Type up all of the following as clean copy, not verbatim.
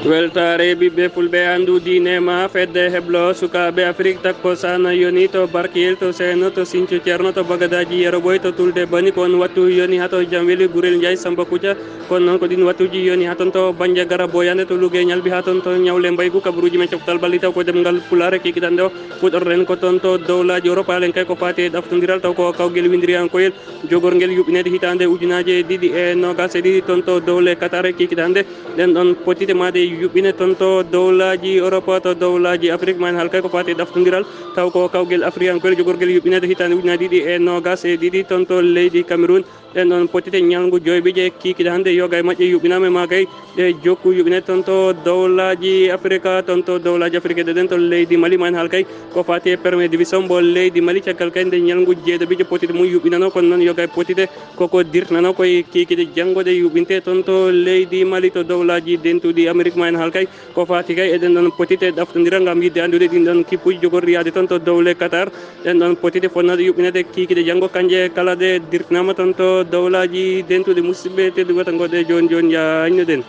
Weltaare ɓiɓɓe fulɓe anndu diine ma fedde heblo sukaɓe Afrique takko sana yoni to Barkil to Seno to Sinthiou Thierno to Bagadaji Yero Boy to Tulde Bani kon wattu yoni hato Jamweli Gurel Ndiaye Samba Koutia kon noon ko ɗin wattuji yoni haton to Bandiagara Boyande to Lougue Ñalbi haton to Ñawle Mbaygu kabaruuji men coftal balli taw ko ɗemngal pulaar kikiɗan ɗo fuɗorren ko toon to dowlaji Europe alen kay ko fati e ɗaftodiral taw ko kawguel windiriyankoyel jogorguel yuɓɓinede hitande ujunaje ɗiɗi e nogas e ɗiɗi toon to Dewle Qatar kikiɗande ɗen ɗon potite made yuɓɓine toon to dowlaji Europe to dowlaji Afrique man halkay ko fati ɗaftodiral taw ko kawguel afriyankoyel jogorguel yuɓɓinede hitande ujunaje ɗiɗi e nogas e ɗiɗi toon to leydi Cameroun ɗen ɗon potite ñalngu joyɓeje kikiɗe hannde yoga e majƴe yuɓɓinama ma kay ɗe jokku yuɓɓinede toon to dowlaji Afrique toon to dowlaji Afrique ɗeɗen to leydi Mali man halkay ko fati e premier division mbo leydi Mali caggal kay nde ñalngu jeeɗoɓeje potite mum yuɓɓinano kono noon yoga e potite koko dirtnano koye kikiɗe janggoɗe yuɓɓinte toon to leydi Mali to dowlaji dentuɗi Amérique ma en halkay ko fati kay eɗen ɗon potite ɗaftodira gam yidde andude ɗin ɗon kippuji jogorɗi yaade toon to Dewle Qatar ɗen ɗon potite fonnode yuɓɓinede kikiɗe janggo kanje kala ɗe dirtinama toon to dowlaji dentuɗe musidɓe tedduɓe wata goɗɗe joni joni jañnoɗen.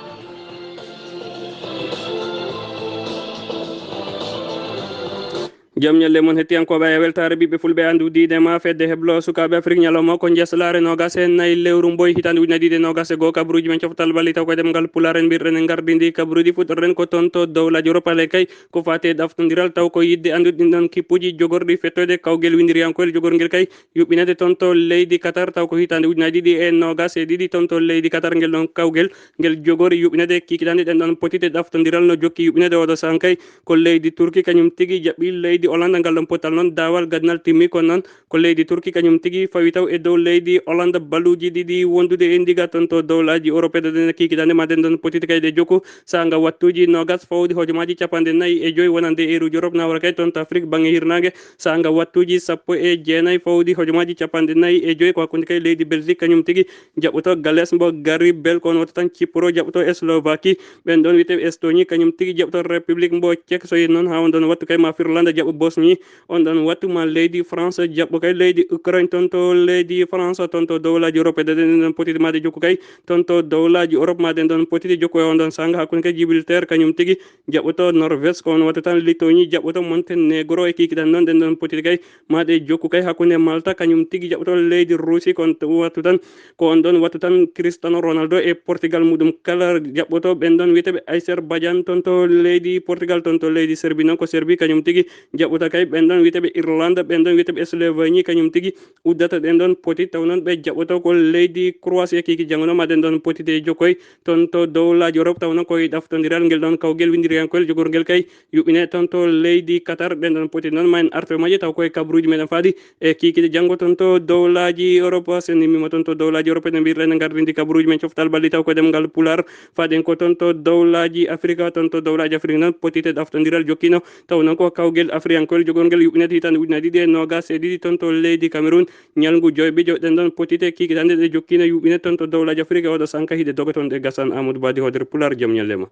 Jam ñalle mon hettiyankoɓe e weltare ɓiɓɓe fulɓe andu diine ma fedde heblo sukaɓe Afrique ñalawma ko njeslaare nogas e nayyi lewru mboy hitande ujuna ɗiɗi nogas e goho kabaruuji men coftal balli taw koye ɗemngal pulaar en mbirɗen en gardidi kabaruuji fuɗɗorren ko toon to dowlaji Europe ale kay ko fati e ɗaftodiral taw ko yidde andude ɗin ɗon kippuji jogorɗi fettoyde kawguel windiriyankoyel jogorguel kay yuɓɓinede toon to leydi Qatar taw ko hitande ujunaji ɗiɗi e nogas e ɗiɗi toon to leydi Qatar ngel ɗon kawguel ngel jogori yuɓɓinede kikiɗande ɗen ɗon potite ɗaftodiral no jokki yuɓɓinede oɗo sahan kay ko leydi Turki kañum tigui jaɓɓi leydi Hollande ngal ɗon potal noon dawal gadnal timmi kono noon ko leydi Turki kañum tigui fawi taw e dow leydi Hollande balluji ɗiɗi wondude e ndiga toon to dowlaji Europe ɗeɗen kikiɗande ma den ɗon potite kay ɗe jokku saga wattuji nogas fawdi hojomaji capanɗe nayyi e joyyi wonande e eruji Europe nawara kay toon to Afrique banggue hirnangue saga wattuji sappo e jeenayyi fawdi hojomaji capanɗe nayyi e joyyi ko hakkude kay leydi Belgique kañum tigui jaɓɓoto Galles mbo Garibel kono watta tan Chypre jaɓɓoto Slovaquie ɓen ɗon wiyete Estonie kañum tigui jaɓɓoto République mbo Tchèque so yi noon ha on ɗon wattu kay ma Finlande jaɓɓo Bosnie on ɗon wattu ma leydi France jaɓɓo kay leydi Ukraine toon to leydi France toon to dowlaji Europe ɗeɗen ɗon potiti made jokku kay toon to dowlaji Europe maɗen ɗon potiti jokku e on ɗon sanga hakkude kay Gibraltar kañum tigui jaɓɓoto Norvège ko on watta tan Lettonie jaɓɓoto Monténégro e kikiɗan noon ɗen ɗon potiti kay maɗe jokku kay hakkude Malta kañum tigui jaɓɓoto leydi Russie kon wattu tan ko on ɗon wattu tan Cristiano Ronaldo e Portugal muɗum kala jaɓɓoto ɓen ɗon wiyeteɓe Azerbaijan toon to leydi Portugal toon to leydi Serbie noon ko Serbie kañum tigui jaɓɓota kay ɓen ɗon wiyeteɓe Irlande ɓen ɗon wiyeteɓe Slovénie kañum tigui uddata ɗen ɗon poti taw noon ɓe jaɓɓoto ko leydi Croatie kiki jangonoma ɗen ɗon potite jokkoy toon to dowlaji Europe taw noon koye ɗaftodiral ngel ɗon kawguel windiriyankoyel jogorguel kay yuɓɓine toon to leydi Qatar ɗen ɗon poti noon ma en artoe majje taw koye kabaruji meɗen faadi e kikiɗe janggo toon to dowlaji Europe sen nimmima toon to dowlaji Europe ɗe mbirɗen e gardidi kabaruji men coftal balli taw koye ɗemgal pulaar faɗen ko toon to dowlaji Afrique toon to dowlaji Afrique noon potite ɗaftodiral jokkino taw noon ko kawguel afriyankoyel jogorguel yuɓɓinede hitande ujunaje ɗiɗi e nogas e ɗiɗi toon to leydi Cameroun ñalngu joyɓe ɗen ɗon potite kikiɗande ɗe jokkino yuɓɓine toon to dowlaji Afrique oɗo sanka hiɗe doga toon ɗe gasan Amadou Badi hodere pulaar jaam ñallema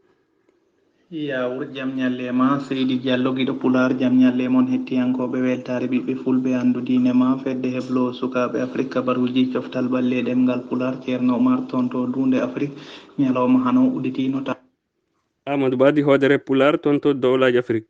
yawur jam ñallema Seydi Diallo giɗo pulaar jam ñalle moon hettiyankoɓe weltare ɓiɓɓe fulɓe andudinema fedde heblo sukaɓe Afrique kabaruji coftal ɓalle ɗemngal pulaar ceerno Umaar toon to dunde Afrique ñalawma hano uditinota Amadou Badi hodere pulaar toon to dowlaji Afrique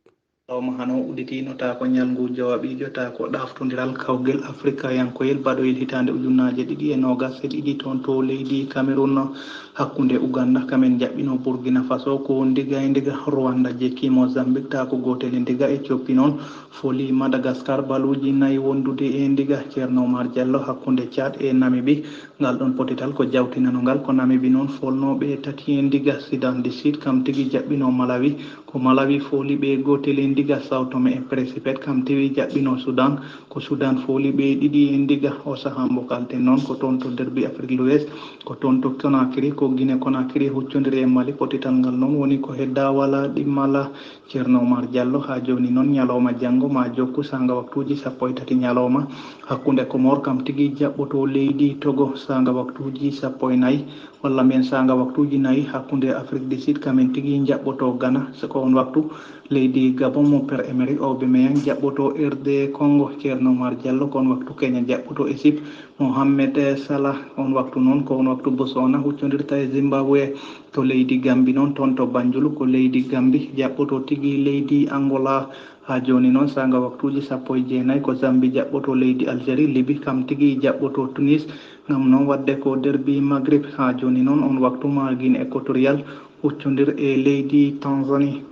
ñalawma hano uditinota ko ñalngu jawaɓijo ta ko ɗaftodiral kawguel Afrique yankoyel baɗoyel hitande ujunnaje ɗiɗi e nogas e ɗiɗi toon to leydi Cameroun hakkude Uganda kamen jaɓɓino Burkina Faso ko ndiga e ndiga Rwanda jekki Mozambique ta ko gotel e ndiga Ethiopie noon foli Madagascar baluji nayyi wondude e ndiga ceerno Umaar Diallo hakkude Tchad e Namibie ngal ɗon potital ko jawtinanogal ko Namibie noon folnoɓe tati e ndiga Sudan du Sud kam tigui jaɓɓino Malawi ko Malawi foli ɓe gotel e ndiga Sao Tomé et Principe kam tigui jaɓɓino Soudan ko Soudan foli ɓe ɗiɗi e ndiga o saaha mbo kalten noon ko toon to derbi Afrique l'Ouest ko toon to Conakry ko Guinée Conakry huccodiri e Mali potital ngal noon woni ko hedda wala ɗimmala ceerno Oumar Diallo ha joni noon ñalawma janggo ma jokku sanga waktuji sappo e tati ñalawma hakkude Comore kam tigui jaɓɓoto leydi Togo sanga waktuji sappo e nayyi walla mbiyen sanga waktuji nayyi hakkude Afrique du Sud kamen tigui jaɓɓoto Ghana ko on waktu leydi Gabon mo père émérite Aubameyang jaɓɓoto RD Congo ceerno Umaar Jallo ko on waktu Kenya jaɓɓoto Égypte Mohamed Salah on waktu noon ko on waktu Botswana huccodirta e Zimbabwe to leydi Gambi noon toon to Banjul ko leydi Gambi jaɓɓoto tigi leydi Angola ha joni noon sanga waktuji 19 ko Zambi jaɓɓoto leydi Algérie Libi kam tigi jaɓɓoto Tunis gam noon wadde ko derbi Maghreb ha joni noon on waktu ma Guinée équatorial huccodir e leydi Tanzanie.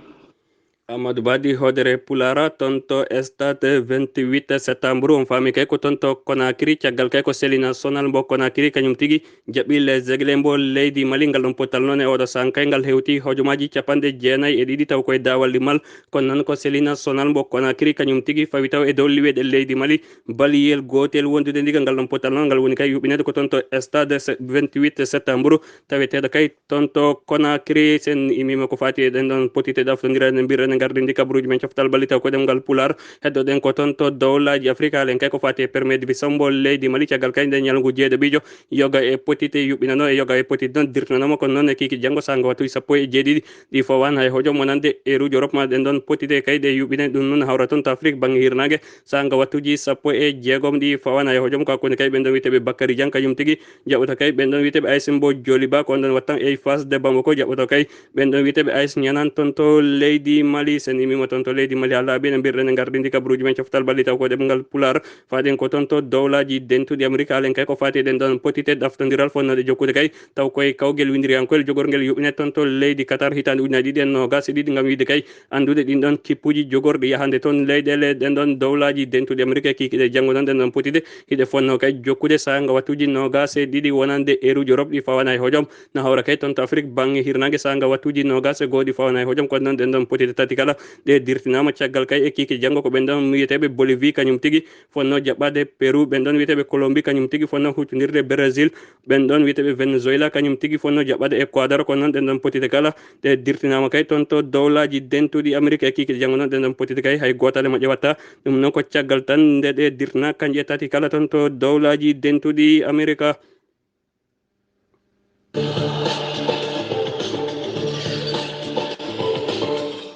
Amadou Badi hodere pulara tonto stade 28 septembre on fami kay ko tonto Conakry caggal kay ko seli national mbo Conakry kanyum tigi jaɓi les aiglés mbo leydi Mali ngal ɗon potal noon e oɗo sankay ngal hewti hojomaji capanɗe jeenayyi e ɗiɗi taw koye dawal limal kono noon ko seli national mbo Conakry kanyum tigi fawi taw e dow liweɗe leydi Mali baliyel gotel wondude ndiga ngal ɗon potal noon ngal woni kay yuɓinede ko tonto stade 28 septembre taweteɗo kay tonto Conakry sen imima ko fati e ɗen ɗon potite ɗaftodira mbirene gardindi kabaruuji men coftal ɓalli taw ko ɗemngal pulaar heddoɗen ko toon to dowlaji afrique alen kay ko fati e permede bisambo leydi Mali caggal kay nde ñalngu jeeɗiɗo yoga e potite yuɓɓinano e yoga e potite noon dirtanoma kono noon e kiki janggo sanga wattuji 17 ɗi fowan hay hojom wonande e ruuji Europe ma ɗen ɗon potite kay ɗe yuɓɓine ɗum noon hawra toon to afrique banggue hirnage sanga wattuji 16 ɗi fowan hay hojom kakone kay ɓen ɗon wiyeteɓe Bakary Diang kañum tigui jaɓɓoto kay ɓen ɗon wiyeteɓe Ayssimbo Joliba ko on ɗon wattan e face de Bamako jaɓɓoto kay ɓen ɗon wiyeteɓe Ays ñanan toon to leydi Mali sen imima toon to leydi Mali ha laaɓi ne mbirɗen e gardindi kabaruuji men coftal ɓalli taw ko ɗemngal pulaar faɗen ko toon to dowlaji dentuɗi Amérique halen kay ko fati ɗen ɗon potite ɗaftodiral fonnoɗe jokkude kay taw koye kawguel windiriyankoel jogorguel yuɓɓinet toon to leydi Qatar hitande ujunnaje ɗiɗi e nogas e ɗiɗi gam wiide kay andude ɗin ɗon kippuji jogorɗi yahande toon leyɗele ɗen ɗon dowlaji dentuɗi Amérique kikiɗe janggo noon ɗen ɗon potide hiɗe fonno kay jokkude sanga wattuji nogas e ɗiɗi wonande e ruuji Europe ɗi fawana e hojom no hawra kay toon to Afrique banggue hirnage sanga wattuji nogas e goho ɗi fawana e hojom kono noon ɗen ɗon potide tati kala ɗe dirtinama caggal kay e kiki janggo ko ɓen ɗon wiyeteɓe Bolivie kañum tigui fonno jaɓɓade Pérou ɓen ɗon wiyeteɓe Colombie kañum tigui fonno huccodirde Brésil ɓen ɗon wiyeteɓe Venezuela kañum tigui fonno jaɓɓade Équateur kono noon ɗen ɗon potide kala ɗe dirtinama kay toon to dowlaji dentuɗi Amérique e kiki janggo noon ɗen ɗon potide kay hay gotale mo ƴewatta ɗum noon ko caggal tan nde ɗe dirtina kanje tati kala toon to dowlaji dentuɗi Amérique.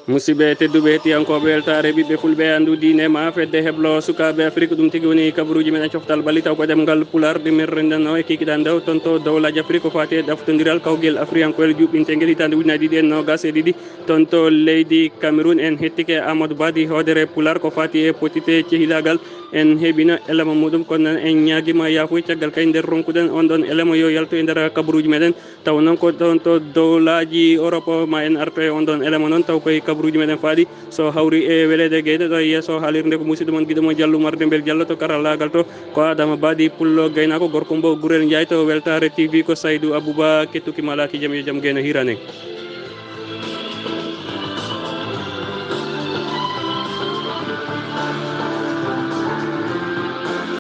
musidɓe tedduɓe hettiyankoɓe weltare ɓiɓɓe fulɓe andu diine ma fedde heblo sukaɓe afrique ɗum tigui woni kabaruji men e coftal ɓalli taw ko ɗemgal pular ɗimirɗen o e kikiɗan daw toon to dowlaji afrique ko fati e ɗaftodiral kawguel afriyankoel juɓɓinteguel hitande ujunnaje ɗiɗi e nogas e ɗiɗi toon to leydi Cameroun en hettike Amadou Badi hodere pular ko fati e potite cehilagal en heeɓino élema muɗum kono noon en ñaguima yafuy caggal kay nder ronkuɗen on ɗon élema yo yaltu e nder kabaruji meɗen taw noon ko ɗon to dowlaji Europe ma en arto e on ɗon élema noon taw koye kabaruji meɗen faaɗi so hawri e welede gueyɗe ɗo yesso haalirde ko musidɗo moon guiɗo mo Diallo Umaar Demmbel Jallo to karallagal to ko Adama Badi pullo gaynako gorko mbo Gurel Ndiaye to Weltare TV ko Saydou Abouba kettukima alaki jaam yo jaam gueyno hirane.